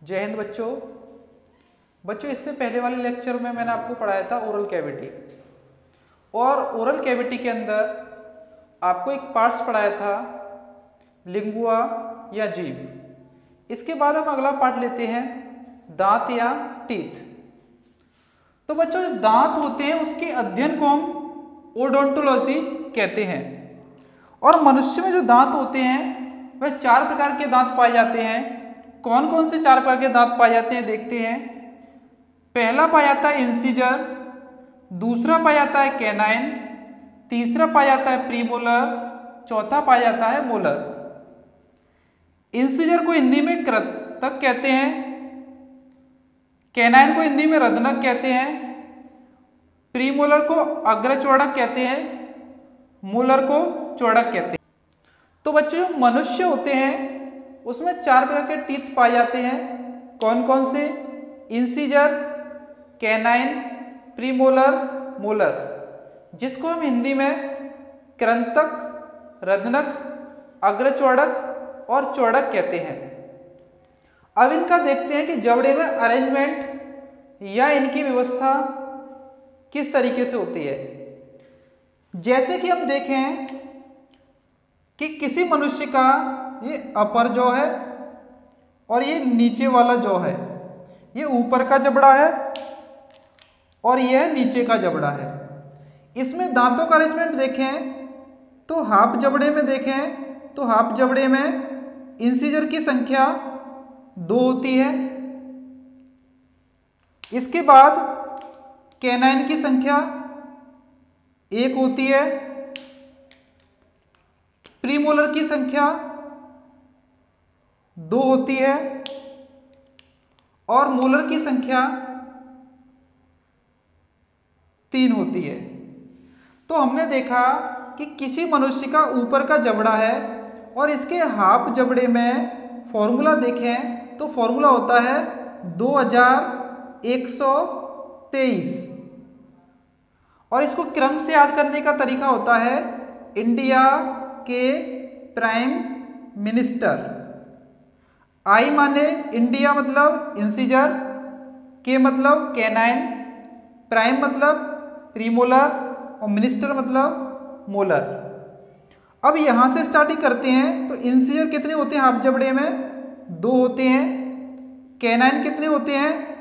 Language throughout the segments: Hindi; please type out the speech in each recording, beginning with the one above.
जय हिंद बच्चों। इससे पहले वाले लेक्चर में मैंने आपको पढ़ाया था ओरल कैविटी, और ओरल कैविटी के अंदर आपको एक पार्ट्स पढ़ाया था लिंगुआ या जीभ। इसके बाद हम अगला पार्ट लेते हैं दांत या टीथ। तो बच्चों जो दांत होते हैं उसके अध्ययन को हम ओडोंटोलॉजी कहते हैं। और मनुष्य में जो दांत होते हैं वह 4 प्रकार के दांत पाए जाते हैं। कौन कौन से 4 प्रकार के दांत पाए जाते हैं देखते हैं। पहला पाया जाता है इंसिजर, दूसरा पाया जाता है कैनाइन, तीसरा पाया जाता है प्रीमोलर, चौथा पाया जाता है मोलर। इंसिजर को हिंदी में कृंतक कहते हैं, कैनाइन को हिंदी में रदनक कहते हैं, प्रीमोलर को अग्रचौड़क कहते हैं, मोलर को चौड़क कहते हैं। तो बच्चों जो मनुष्य होते हैं उसमें 4 प्रकार के टीथ पाए जाते हैं। कौन कौन से? इंसिजर, कैनाइन, प्रीमोलर, मोलर, जिसको हम हिंदी में कृंतक, रदनक, अग्रचौड़क और चौड़क कहते हैं। अब इनका देखते हैं कि जबड़े में अरेंजमेंट या इनकी व्यवस्था किस तरीके से होती है। जैसे कि हम देखें कि किसी मनुष्य का ये अपर जॉ है और ये नीचे वाला जॉ है, ये ऊपर का जबड़ा है और यह नीचे का जबड़ा है। इसमें दांतों का अरेंजमेंट देखें तो हाफ जबड़े में देखें तो हाफ जबड़े में इंसिजर की संख्या 2 होती है। इसके बाद कैनाइन की संख्या 1 होती है, प्रीमोलर की संख्या 2 होती है और मोलर की संख्या 3 होती है। तो हमने देखा कि किसी मनुष्य का ऊपर का जबड़ा है और इसके हाफ जबड़े में फॉर्मूला देखें तो फॉर्मूला होता है 2123 और इसको क्रम से याद करने का तरीका होता है इंडिया के प्राइम मिनिस्टर। आई माने इंडिया मतलब इंसिजर, के मतलब कैनाइन, प्राइम मतलब प्रीमोलर और मिनिस्टर मतलब मोलर। अब यहां से स्टार्टिंग करते हैं तो इंसिजर कितने होते हैं हाफ जबड़े में? 2 होते हैं। कैनाइन कितने होते हैं?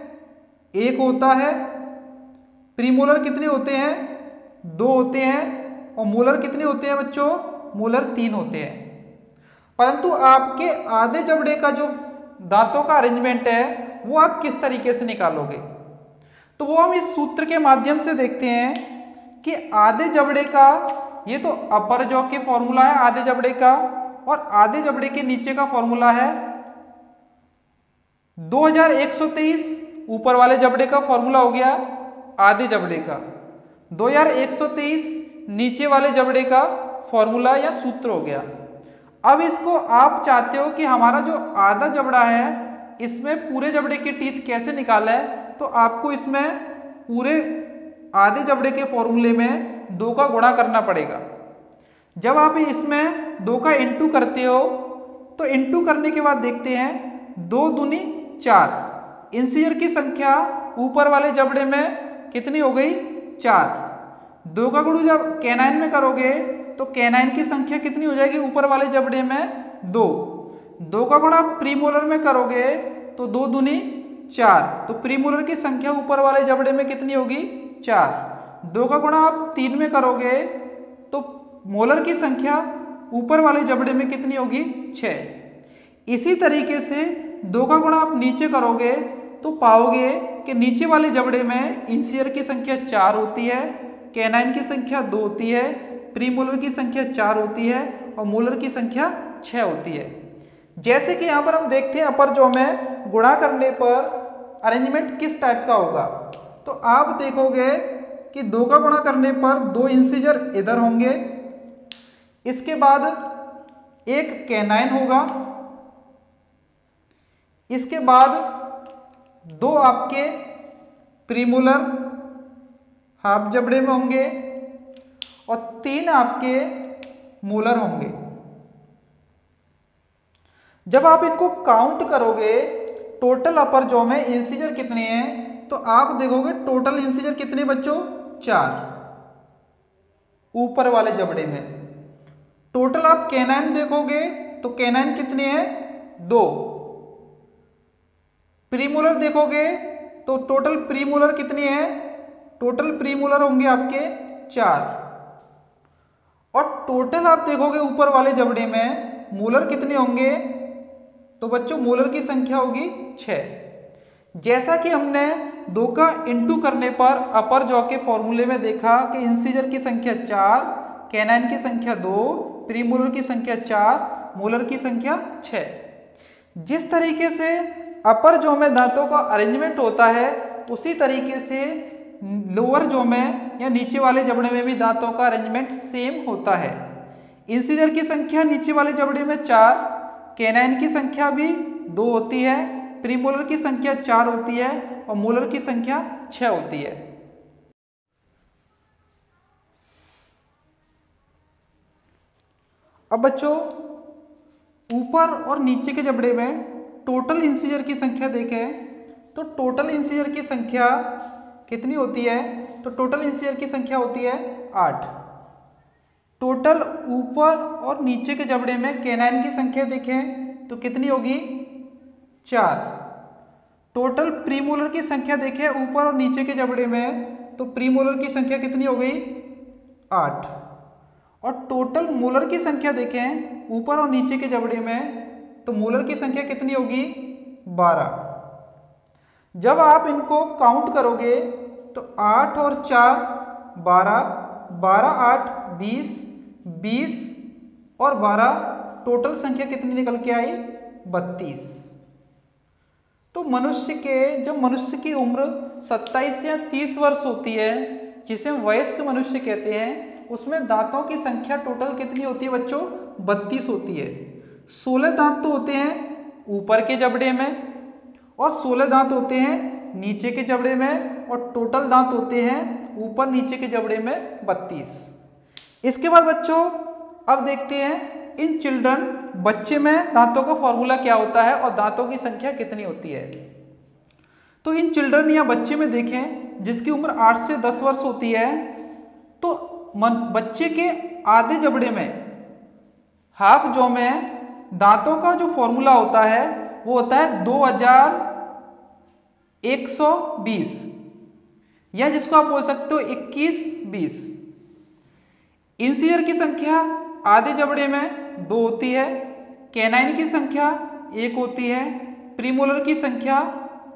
1 होता है। प्रीमोलर कितने होते हैं? 2 होते हैं। और मोलर कितने होते हैं बच्चों? मोलर 3 होते हैं। परंतु आपके आधे जबड़े का जो दांतों का अरेंजमेंट है वो आप किस तरीके से निकालोगे, तो वो हम इस सूत्र के माध्यम से देखते हैं कि आधे जबड़े का, ये तो अपर जॉ के फॉर्मूला है आधे जबड़े का, और आधे जबड़े के नीचे का फॉर्मूला है 2123। ऊपर वाले जबड़े का फॉर्मूला हो गया आधे जबड़े का, 2123 नीचे वाले जबड़े का फॉर्मूला या सूत्र हो गया। अब इसको आप चाहते हो कि हमारा जो आधा जबड़ा है इसमें पूरे जबड़े के टीथ कैसे निकाले, तो आपको इसमें पूरे आधे जबड़े के फॉर्मूले में 2 का गुणा करना पड़ेगा। जब आप इसमें 2 का इंटू करते हो तो इंटू करने के बाद देखते हैं 2 दूनी 4। इंसिजर की संख्या ऊपर वाले जबड़े में कितनी हो गई? 4। 2 का गुणा जब कैनाइन में करोगे तो कैनाइन की संख्या कितनी हो जाएगी ऊपर वाले जबड़े में? 2। 2 का गुणा प्रीमोलर में करोगे तो 2 दूनी 4, तो प्रीमोलर की संख्या ऊपर वाले जबड़े में कितनी होगी? 4। 2 का गुणा आप 3 में करोगे तो मोलर की संख्या ऊपर वाले जबड़े में कितनी होगी? 6। इसी तरीके से 2 का गुणा आप नीचे करोगे तो पाओगे कि नीचे वाले जबड़े में इंसिजर की संख्या 4 होती है, कैनाइन की संख्या 2 होती है, प्रीमोलर की संख्या 4 होती है और मोलर की संख्या 6 होती है। जैसे कि यहाँ पर हम देखते हैं अपर जॉ में गुणा करने पर अरेंजमेंट किस टाइप का होगा, तो आप देखोगे कि 2 का गुणा करने पर 2 इंसिजर इधर होंगे, इसके बाद 1 कैनाइन होगा, इसके बाद 2 आपके प्रीमोलर हाफ जबड़े में होंगे और 3 आपके मोलर होंगे। जब आप इनको काउंट करोगे टोटल अपर जॉ में इंसीजर कितने हैं, तो आप देखोगे टोटल इंसीजर कितने बच्चों, 4 ऊपर वाले जबड़े में। टोटल आप कैनाइन देखोगे तो कैनाइन कितने हैं, 2। प्रीमोलर देखोगे तो टोटल प्रीमोलर कितने हैं, टोटल प्रीमोलर होंगे आपके 4। और टोटल आप देखोगे ऊपर वाले जबड़े में मोलर कितने होंगे, तो बच्चों मोलर की संख्या होगी 6। जैसा कि हमने 2 का इंटू करने पर अपर जॉ के फॉर्मूले में देखा कि इंसीजर की संख्या 4, कैनाइन की संख्या 2, प्रीमोलर की संख्या 4, मोलर की संख्या 6। जिस तरीके से अपर जॉ में दांतों का अरेंजमेंट होता है उसी तरीके से लोअर जॉ में या नीचे वाले जबड़े में भी दांतों का अरेंजमेंट सेम होता है। इंसीजर की संख्या नीचे वाले जबड़े में 4, कैनाइन की संख्या भी 2 होती है, प्रीमोलर की संख्या 4 होती है और मोलर की संख्या 6 होती है। अब बच्चों ऊपर और नीचे के जबड़े में टोटल इंसीजर की संख्या देखें तो टोटल इंसीजर की संख्या कितनी होती है, तो टोटल इंसीजर की संख्या होती है 8। टोटल ऊपर और नीचे के जबड़े में कैनाइन की संख्या देखें तो कितनी होगी, 4। टोटल प्रीमोलर की संख्या देखें ऊपर और नीचे के जबड़े में तो प्रीमोलर की संख्या कितनी हो गई, 8। और टोटल मोलर की संख्या देखें ऊपर और नीचे के जबड़े में तो मोलर की संख्या कितनी होगी, 12। जब आप इनको काउंट करोगे तो 8 और 4 12, 12 8 20, 20 और 12 टोटल संख्या कितनी निकल के आई, 32। तो जब मनुष्य की उम्र 27 या 30 वर्ष होती है जिसे हम वयस्क मनुष्य कहते हैं, उसमें दांतों की संख्या टोटल कितनी होती है बच्चों, 32 होती है। 16 दांत तो होते हैं ऊपर के जबड़े में और 16 दांत होते हैं नीचे के जबड़े में और टोटल दांत होते हैं ऊपर नीचे के जबड़े में 32। इसके बाद बच्चों अब देखते हैं इन चिल्ड्रन बच्चे में दांतों का फॉर्मूला क्या होता है और दांतों की संख्या कितनी होती है। तो इन चिल्ड्रन या बच्चे में देखें जिसकी उम्र 8 से 10 वर्ष होती है तो बच्चे के आधे जबड़े में हाफ जॉ में दांतों का जो फॉर्मूला होता है वो होता है 2120 या जिसको आप बोल सकते हो 21-20। इंसीजर की संख्या आधे जबड़े में 2 होती है, कैनाइन की संख्या 1 होती है, प्रीमोलर की संख्या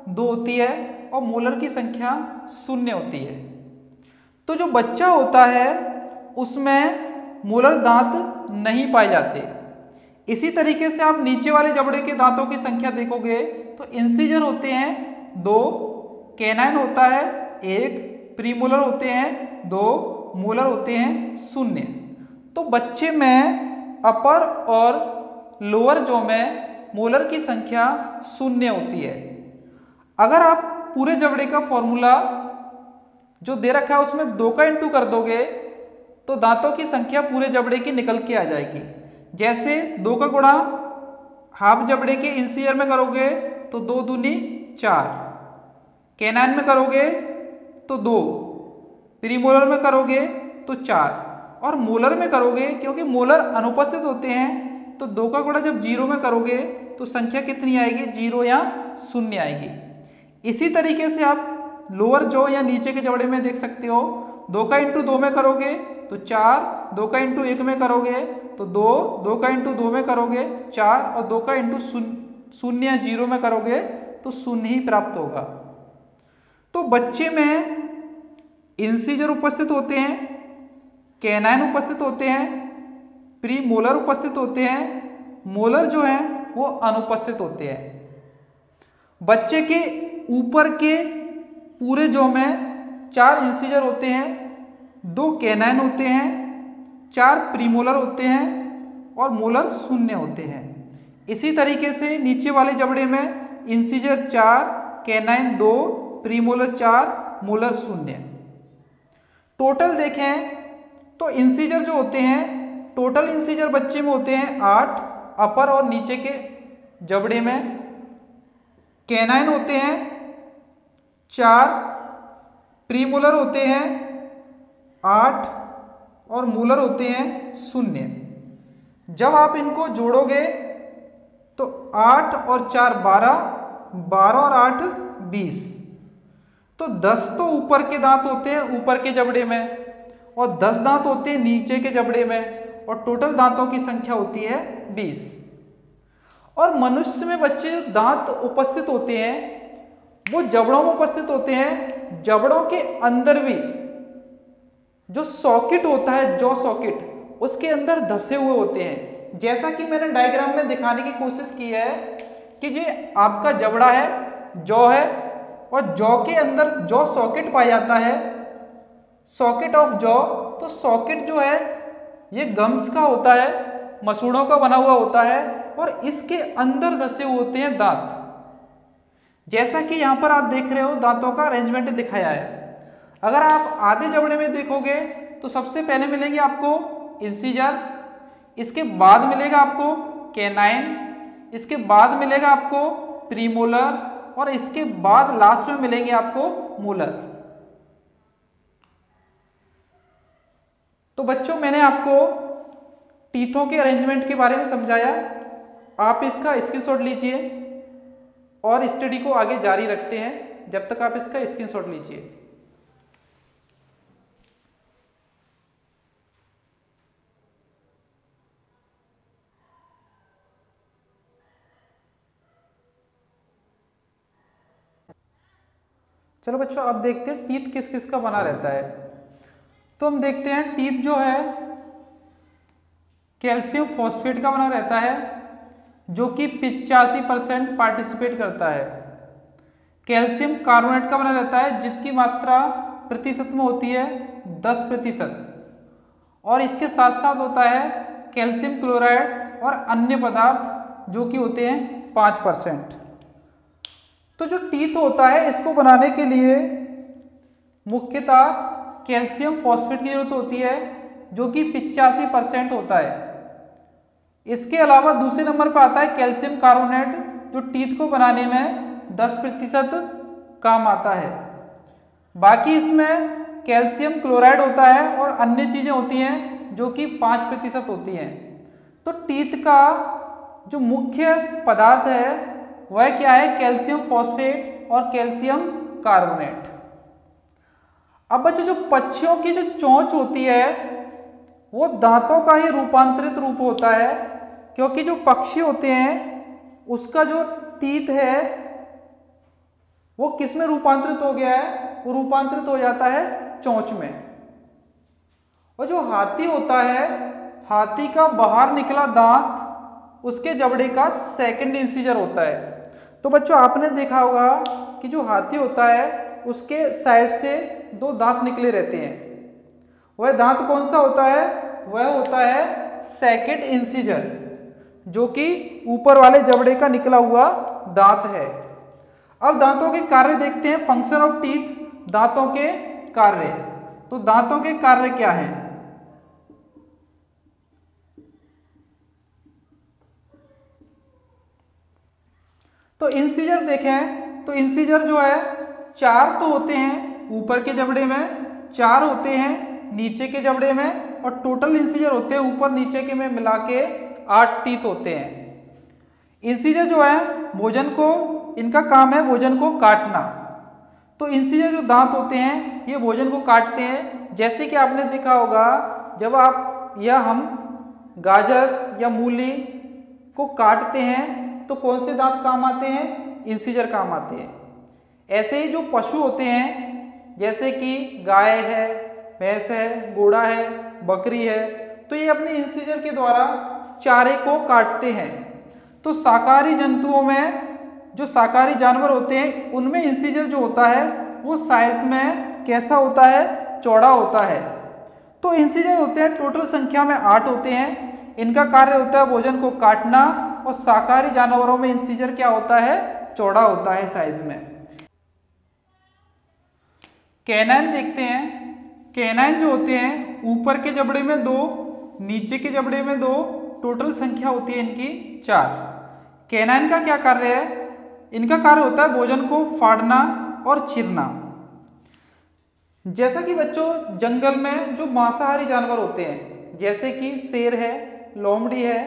2 होती है और मोलर की संख्या 0 होती है। तो जो बच्चा होता है उसमें मोलर दांत नहीं पाए जाते। इसी तरीके से आप नीचे वाले जबड़े के दांतों की संख्या देखोगे तो इंसीजर होते हैं 2, कैनाइन होता है 1, प्रीमोलर होते हैं 2, मोलर होते हैं 0। तो बच्चे में अपर और लोअर जॉ में मोलर की संख्या 0 होती है। अगर आप पूरे जबड़े का फॉर्मूला जो दे रखा है उसमें 2 का इंटू कर दोगे तो दांतों की संख्या पूरे जबड़े की निकल के आ जाएगी। जैसे 2 का गुणा हाफ जबड़े के इंसीजर में करोगे तो 2 दूनी 4, कैनाइन में करोगे तो 2, प्रीमोलर में करोगे तो 4 और मोलर में करोगे क्योंकि मोलर अनुपस्थित होते हैं तो 2 का गुणा जब 0 में करोगे तो संख्या कितनी आएगी, 0 या 0 आएगी। इसी तरीके से आप लोअर जॉ या नीचे के जबड़े में देख सकते हो 2 का इंटू 2 में करोगे तो 4, 2 का इंटू 1 में करोगे तो 2, 2 का इंटू 2 में करोगे 4 और 2 का इंटू 0 या 0 में करोगे तो 0 ही प्राप्त होगा। तो बच्चे में इंसीजर उपस्थित होते हैं, कैनाइन उपस्थित होते हैं, प्री मोलर उपस्थित होते हैं, मोलर जो है वो अनुपस्थित होते हैं। बच्चे के ऊपर के पूरे जॉ में 4 इंसीजर होते हैं, 2 कैनाइन होते हैं, 4 प्रीमोलर होते हैं और मोलर 0 होते हैं। इसी तरीके से नीचे वाले जबड़े में incisor 4, canine 2, premolar 4, molar 0। Total देखें तो इंसीजर जो होते हैं टोटल इंसीजर बच्चे में होते हैं 8 अपर और नीचे के जबड़े में, कैनाइन होते हैं 4, प्रीमोलर होते हैं 8 और मोलर होते हैं 0। जब आप इनको जोड़ोगे तो 8 और 4 12, 12 और 8 20। तो 10 तो ऊपर के दांत होते हैं ऊपर के जबड़े में और 10 दांत होते हैं नीचे के जबड़े में और टोटल दांतों की संख्या होती है 20। और मनुष्य में बच्चे जो दांत उपस्थित होते हैं वो जबड़ों में उपस्थित होते हैं। जबड़ों के अंदर भी जो सॉकेट होता है, जॉ सॉकेट, उसके अंदर धसे हुए होते हैं। जैसा कि मैंने डायग्राम में दिखाने की कोशिश की है कि ये आपका जबड़ा है, जॉ है, और जॉ के अंदर जॉ सॉकेट पाया जाता है, सॉकेट ऑफ जॉ। तो सॉकेट जो है ये गम्स का होता है, मसूड़ों का बना हुआ होता है और इसके अंदर धसे हुए होते हैं दांत। जैसा कि यहाँ पर आप देख रहे हो दांतों का अरेंजमेंट दिखाया है। अगर आप आधे जबड़े में देखोगे तो सबसे पहले मिलेंगे आपको इंसीजर, इसके बाद मिलेगा आपको कैनाइन, इसके बाद मिलेगा आपको प्रीमोलर और इसके बाद लास्ट में मिलेंगे आपको मोलर। तो बच्चों मैंने आपको टीथों के अरेंजमेंट के बारे में समझाया। आप इसका स्क्रीनशॉट लीजिए और स्टडी को आगे जारी रखते हैं। जब तक आप इसका स्क्रीनशॉट लीजिए। चलो बच्चों अब देखते हैं टीथ किस किस का बना रहता है। तो हम देखते हैं टीथ जो है कैल्शियम फॉस्फेट का बना रहता है जो कि 85% पार्टिसिपेट करता है। कैल्शियम कार्बोनेट का बना रहता है जिसकी मात्रा प्रतिशत में होती है 10%। और इसके साथ साथ होता है कैल्शियम क्लोराइड और अन्य पदार्थ जो कि होते हैं 5%। तो जो टीथ होता है इसको बनाने के लिए मुख्यतः कैल्शियम फॉस्फेट की जरूरत होती है जो कि 85% होता है। इसके अलावा दूसरे नंबर पर आता है कैल्शियम कार्बोनेट जो टीथ को बनाने में 10% काम आता है। बाकी इसमें कैल्शियम क्लोराइड होता है और अन्य चीज़ें होती हैं जो कि 5% होती हैं। तो टीथ का जो मुख्य पदार्थ है वह क्या है? कैल्शियम फॉस्फेट और कैल्शियम कार्बोनेट। अब बच्चों जो पक्षियों की जो चोंच होती है वो दांतों का ही रूपांतरित रूप होता है, क्योंकि जो पक्षी होते हैं उसका जो टीथ है वो किस में रूपांतरित हो गया है? वो रूपांतरित हो जाता है चोंच में। और जो हाथी होता है, हाथी का बाहर निकला दांत उसके जबड़े का सेकंड इंसीजर होता है। तो बच्चों आपने देखा होगा कि जो हाथी होता है उसके साइड से 2 दांत निकले रहते हैं। वह दांत कौन सा होता है? वह होता है सेकंड इंसीजर जो कि ऊपर वाले जबड़े का निकला हुआ दांत है। अब दांतों के कार्य देखते हैं, फंक्शन ऑफ टीथ, दांतों के कार्य। तो दांतों के कार्य क्या हैं? तो इंसीजर देखें तो इंसीजर जो है 4 तो होते हैं ऊपर के जबड़े में, 4 होते हैं नीचे के जबड़े में और टोटल इंसीजर होते हैं ऊपर नीचे के में मिला के 8 टीथ होते हैं। इंसीजर जो है भोजन को, इनका काम है भोजन को काटना। तो इंसीजर जो दांत होते हैं ये भोजन को काटते हैं। जैसे कि आपने देखा होगा जब आप या हम गाजर या मूली को काटते हैं तो कौन से दांत काम आते हैं? इंसीजर काम आते हैं। ऐसे ही जो पशु होते हैं जैसे कि गाय है, भैंस है, घोड़ा है, बकरी है, तो ये अपने इंसीजर के द्वारा चारे को काटते हैं। तो शाकाहारी जंतुओं में जो शाकाहारी जानवर होते हैं उनमें इंसीजर जो होता है वो साइज में कैसा होता है? चौड़ा होता है। तो इंसीजर होते हैं टोटल संख्या में 8 होते हैं। इनका कार्य होता है भोजन को काटना और शाकाहारी जानवरों में इंसीजर क्या होता है? चौड़ा होता है साइज में। कैनाइन देखते हैं। कैनाइन जो होते हैं ऊपर के जबड़े में 2, नीचे के जबड़े में 2, टोटल संख्या होती है इनकी 4। कैनाइन का क्या कार्य है? इनका कार्य होता है भोजन को फाड़ना और चीरना। जैसा कि बच्चों जंगल में जो मांसाहारी जानवर होते हैं जैसे कि शेर है, लोमड़ी है,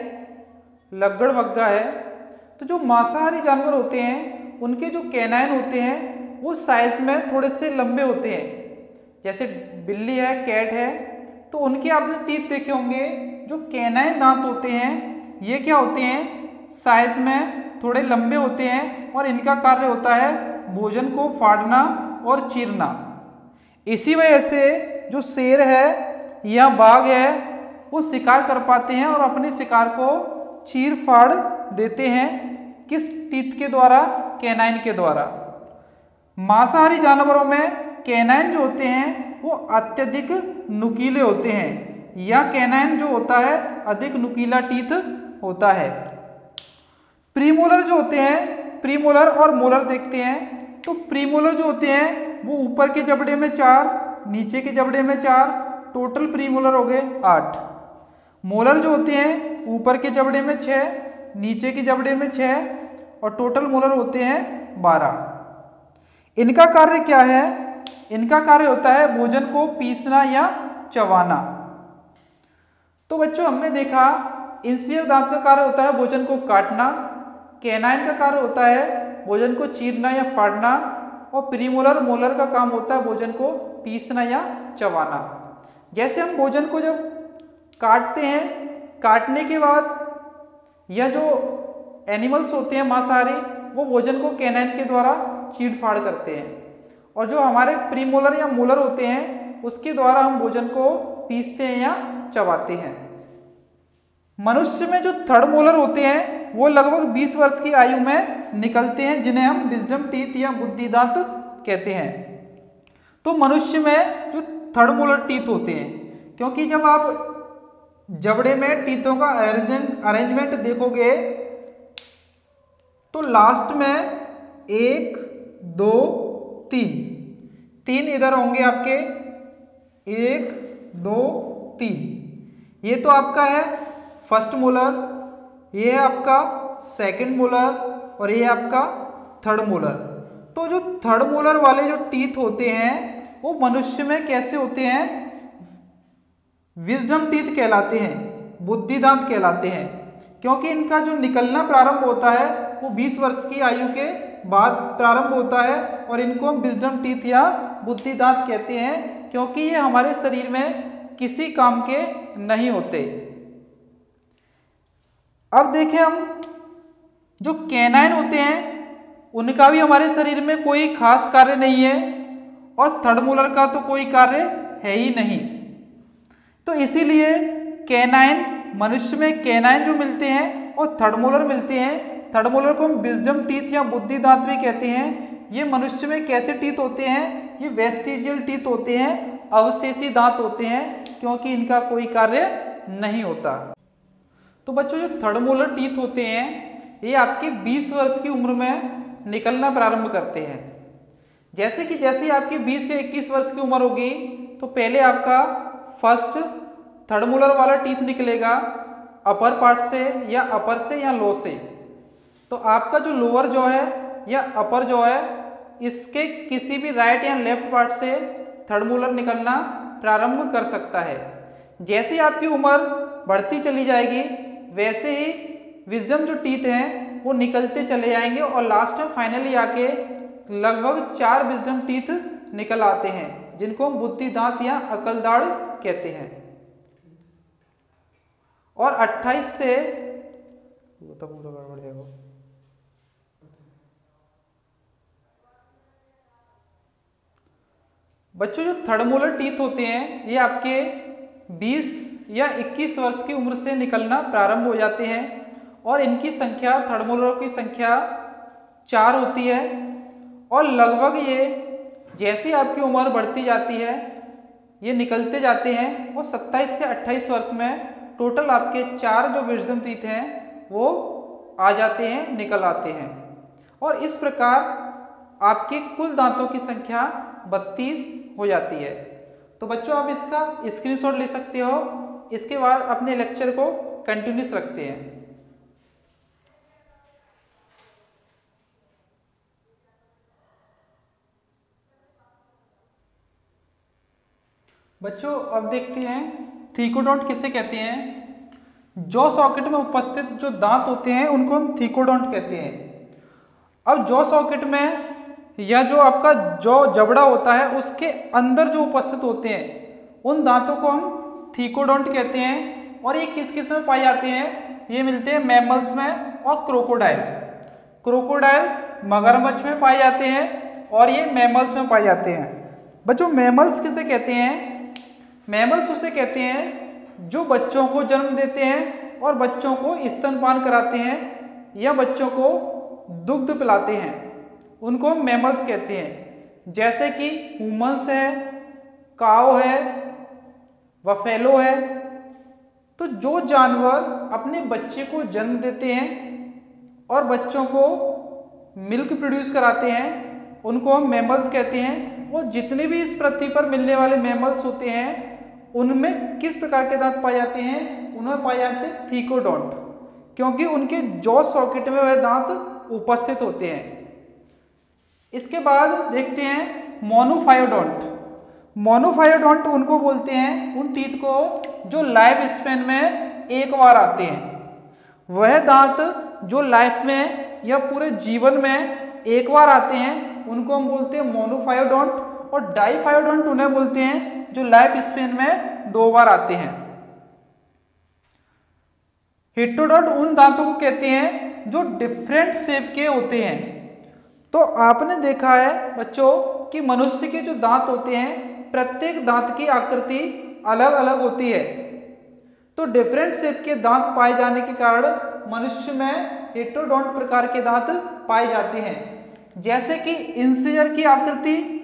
लग्गड़बग्गा है, तो जो मांसाहारी जानवर होते हैं उनके जो कैनाइन होते हैं वो साइज में थोड़े से लंबे होते हैं। जैसे बिल्ली है, कैट है, तो उनके आपने टीथ देखे होंगे। जो कैनाइन दांत होते हैं ये क्या होते हैं, साइज में थोड़े लंबे होते हैं और इनका कार्य होता है भोजन को फाड़ना और चीरना। इसी वजह से जो शेर है या बाघ है वो शिकार कर पाते हैं और अपने शिकार को चीर फाड़ देते हैं। किस टीथ के द्वारा, कैनाइन के द्वारा। मांसाहारी जानवरों में कैनाइन जो होते हैं वो अत्यधिक नुकीले होते हैं या कैनाइन जो होता है अधिक नुकीला टीथ होता है। प्रीमोलर जो होते हैं, प्रीमोलर और मोलर देखते हैं, तो प्रीमोलर जो होते हैं वो ऊपर के जबड़े में 4, नीचे के जबड़े में 4, टोटल प्रीमोलर हो गए 8। मोलर जो होते हैं ऊपर के जबड़े में 6, नीचे के जबड़े में 6 और टोटल मोलर होते हैं 12। इनका कार्य क्या है, इनका कार्य होता है भोजन को पीसना या चबाना। तो बच्चों हमने देखा इंसियर दांत का कार्य होता है भोजन को काटना, कैनाइन का कार्य होता है भोजन को चीरना या फाड़ना और प्रीमोलर मोलर का काम होता है भोजन को पीसना या चबाना। जैसे हम भोजन को जब काटते हैं, काटने के बाद यह जो एनिमल्स होते हैं मांसाहारी वो भोजन को कैनाइन के द्वारा चीर फाड़ करते हैं और जो हमारे प्रीमोलर या मोलर होते हैं उसके द्वारा हम भोजन को पीसते हैं या चबाते हैं। मनुष्य में जो थर्ड मोलर होते हैं वो लगभग 20 वर्ष की आयु में निकलते हैं जिन्हें हम विजडम टीथ या बुद्धि दांत कहते हैं। तो मनुष्य में जो थर्ड मोलर टीथ होते हैं, क्योंकि जब आप जबड़े में टीथों का अरेंजमेंट देखोगे तो लास्ट में 1 2 3 इधर होंगे आपके, 1 2 3। ये तो आपका है फर्स्ट मोलर, ये है आपका सेकंड मोलर और ये है आपका थर्ड मोलर। तो जो थर्ड मोलर वाले जो टीथ होते हैं वो मनुष्य में कैसे होते हैं, विजडम टीथ कहलाते हैं, बुद्धि दांत कहलाते हैं, क्योंकि इनका जो निकलना प्रारंभ होता है वो 20 वर्ष की आयु के बाद प्रारंभ होता है और इनको हम विजडम टीथ या बुद्धि दांत कहते हैं, क्योंकि ये हमारे शरीर में किसी काम के नहीं होते। अब देखें हम जो कैनाइन होते हैं उनका भी हमारे शरीर में कोई खास कार्य नहीं है और थर्ड मोलर का तो कोई कार्य है ही नहीं। तो इसीलिए कैनाइन, मनुष्य में कैनाइन जो मिलते हैं और थर्ड मोलर मिलते हैं, थर्ड मोलर को हम विजडम टीथ या बुद्धि दांत भी कहते हैं। ये मनुष्य में कैसे टीथ होते हैं, ये वेस्टिजियल टीथ होते हैं, अवशेषी दांत होते हैं, क्योंकि इनका कोई कार्य नहीं होता। तो बच्चों जो थर्ड मोलर टीथ होते हैं ये आपके 20 वर्ष की उम्र में निकलना प्रारंभ करते हैं। जैसे आपकी 20 से 21 वर्ष की उम्र होगी तो पहले आपका फर्स्ट थर्ड मोलर वाला टीथ निकलेगा अपर पार्ट से या अपर से या लो से। तो आपका जो लोअर जो है या अपर जो है इसके किसी भी राइट या लेफ्ट पार्ट से थर्ड मोलर निकलना प्रारंभ कर सकता है। जैसे आपकी उम्र बढ़ती चली जाएगी वैसे ही विजडम जो टीथ हैं वो निकलते चले जाएंगे और लास्ट में फाइनली आके लगभग 4 विजडम टीथ निकल आते हैं जिनको हम बुद्धि दांत या अकल दाढ़ कहते हैं। और 28 से तो पूरा गड़बड़ जाएगा। बच्चों जो थर्ड मोलर टीथ होते हैं ये आपके 20 या 21 वर्ष की उम्र से निकलना प्रारंभ हो जाते हैं और इनकी संख्या, थर्ड मोलर की संख्या 4 होती है और लगभग ये जैसे आपकी उम्र बढ़ती जाती है ये निकलते जाते हैं और 27 से 28 वर्ष में टोटल आपके 4 जो विजडम टीथ हैं वो आ जाते हैं, निकल आते हैं। और इस प्रकार आपके कुल दांतों की संख्या 32 हो जाती है। तो बच्चों आप इसका स्क्रीनशॉट ले सकते हो, इसके बाद अपने लेक्चर को कंटिन्यूस रखते हैं। बच्चों अब देखते हैं थीकोडोंट किसे कहते हैं। जॉ सॉकेट में उपस्थित जो दांत होते हैं उनको हम थीकोडोंट कहते हैं। अब जॉ सॉकेट में या जो आपका जॉ जबड़ा होता है उसके अंदर जो उपस्थित होते हैं उन दांतों को हम थीकोडोंट कहते हैं। और ये किस किस में पाए जाते हैं, ये मिलते हैं मैमल्स में और क्रोकोडाइल। क्रोकोडाइल मगरमच्छ में पाए जाते हैं और ये मैमल्स में पाए जाते हैं। बच्चों मैमल्स किसे कहते हैं, मैमल्स उसे कहते हैं जो बच्चों को जन्म देते हैं और बच्चों को स्तनपान कराते हैं या बच्चों को दुग्ध पिलाते हैं, उनको हम मैमल्स कहते हैं। जैसे कि ह्यूमंस है, काऊ है, बफेलो है। तो जो जानवर अपने बच्चे को जन्म देते हैं और बच्चों को मिल्क प्रोड्यूस कराते हैं उनको हम मैमल्स कहते हैं। और जितने भी इस पृथ्वी पर मिलने वाले मैमल्स होते हैं उनमें किस प्रकार के दांत पाए जाते हैं, उनमें पाए जाते हैं थीकोडोंट, क्योंकि उनके जॉ सॉकेट में वह दांत उपस्थित होते हैं। इसके बाद देखते हैं मोनोफायोडोंट। मोनोफायोडोंट उनको बोलते हैं उन टीथ को जो लाइफ स्पेन में एक बार आते हैं। वह दांत जो लाइफ में या पूरे जीवन में एक बार आते हैं उनको हम बोलते हैं मोनोफायोडोंट। और डाइफायोडोंट उन्हें बोलते हैं जो लाइफ स्पेन में 2 बार आते हैं। हेटेरोडोंट उन दांतों को कहते हैं जो डिफरेंट शेप के होते हैं। तो आपने देखा है बच्चों कि मनुष्य के जो दांत होते हैं प्रत्येक दांत की आकृति अलग अलग होती है। तो डिफरेंट शेप के दांत पाए जाने के कारण मनुष्य में हेटेरोडोंट प्रकार के दांत पाए जाते हैं। जैसे कि इंसिजर की आकृति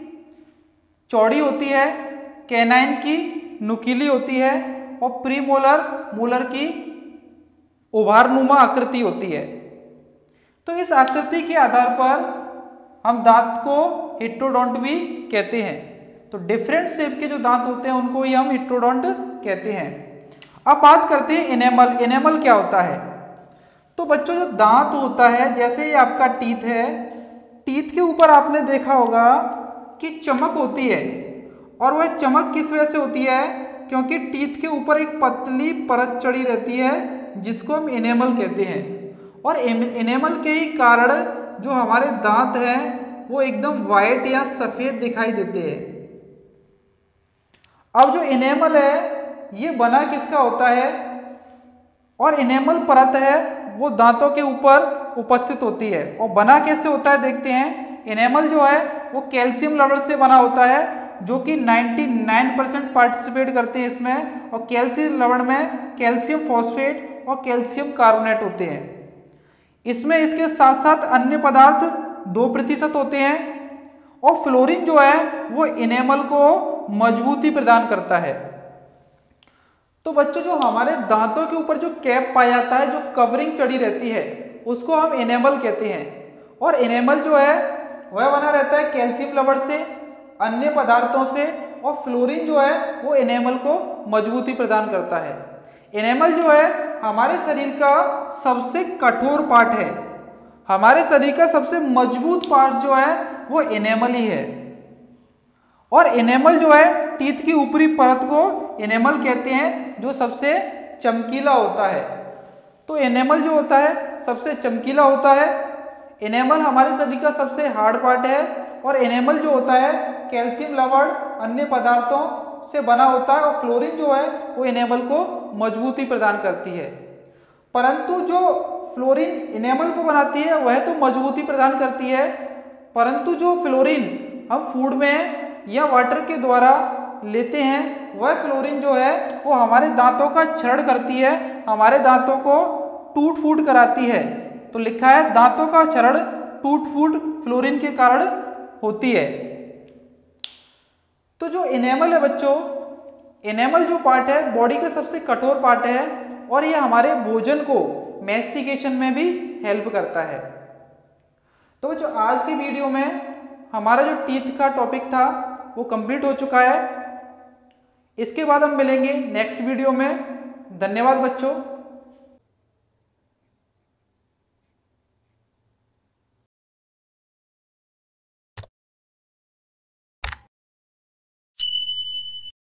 चौड़ी होती है, कैनाइन की नुकीली होती है और प्रीमोलर मोलर की उभारनुमा आकृति होती है। तो इस आकृति के आधार पर हम दांत को हेटेरोडोंट भी कहते हैं। तो डिफरेंट शेप के जो दांत होते हैं उनको ही हम हेटेरोडोंट कहते हैं। अब बात करते हैं इनेमल। इनेमल क्या होता है? तो बच्चों जो दांत होता है, जैसे ये आपका टीथ है, टीथ के ऊपर आपने देखा होगा कि चमक होती है। और वह चमक किस वजह से होती है? क्योंकि टीथ के ऊपर एक पतली परत चढ़ी रहती है जिसको हम इनेमल कहते हैं। और इनेमल के ही कारण जो हमारे दांत हैं वो एकदम वाइट या सफेद दिखाई देते हैं। अब जो इनेमल है ये बना किसका होता है? और इनेमल परत है वो दांतों के ऊपर उपस्थित होती है। और बना कैसे होता है देखते हैं। इनेमल जो है वो कैल्शियम लवण से बना होता है जो कि 99% पार्टिसिपेट करते हैं इसमें। और कैल्शियम लवण में कैल्शियम फॉस्फेट और कैल्शियम कार्बोनेट होते हैं। इसमें इसके साथ साथ अन्य पदार्थ 2% होते हैं। और फ्लोरीन जो है वो इनेमल को मजबूती प्रदान करता है। तो बच्चों जो हमारे दांतों के ऊपर जो कैप पाया जाता है, जो कवरिंग चढ़ी रहती है, उसको हम इनेमल कहते हैं। और इनेमल जो है वह बना रहता है कैल्शियम लवण से, अन्य पदार्थों से। और फ्लोरीन जो है वो इनेमल को मजबूती प्रदान करता है। इनेमल जो है हमारे शरीर का सबसे कठोर पार्ट है। हमारे शरीर का सबसे मजबूत पार्ट जो है वो इनेमल ही है। और इनेमल जो है टीथ की ऊपरी परत को इनेमल कहते हैं जो सबसे चमकीला होता है। तो इनेमल जो होता है सबसे चमकीला होता है। इनेमल हमारे शरीर का सबसे हार्ड पार्ट है। और इनेमल जो होता है कैल्शियम लवण अन्य पदार्थों से बना होता है। और फ्लोरीन जो है वो इनेमल को मजबूती प्रदान करती है। परंतु जो फ्लोरीन इनेमल को बनाती है वह तो मजबूती प्रदान करती है, परंतु जो फ्लोरीन हम फूड में या वाटर के द्वारा लेते हैं वह फ्लोरीन जो है वो हमारे दांतों का क्षरण करती है, हमारे दांतों को टूट फूट कराती है। तो लिखा है दांतों का क्षरण टूट फूट फ्लोरीन के कारण होती है। तो जो इनेमल है बच्चों, इनेमल जो पार्ट है बॉडी का सबसे कठोर पार्ट है और ये हमारे भोजन को मैस्टिकेशन में भी हेल्प करता है। तो बच्चों आज की वीडियो में हमारा जो टीथ का टॉपिक था वो कंप्लीट हो चुका है। इसके बाद हम मिलेंगे नेक्स्ट वीडियो में। धन्यवाद बच्चों।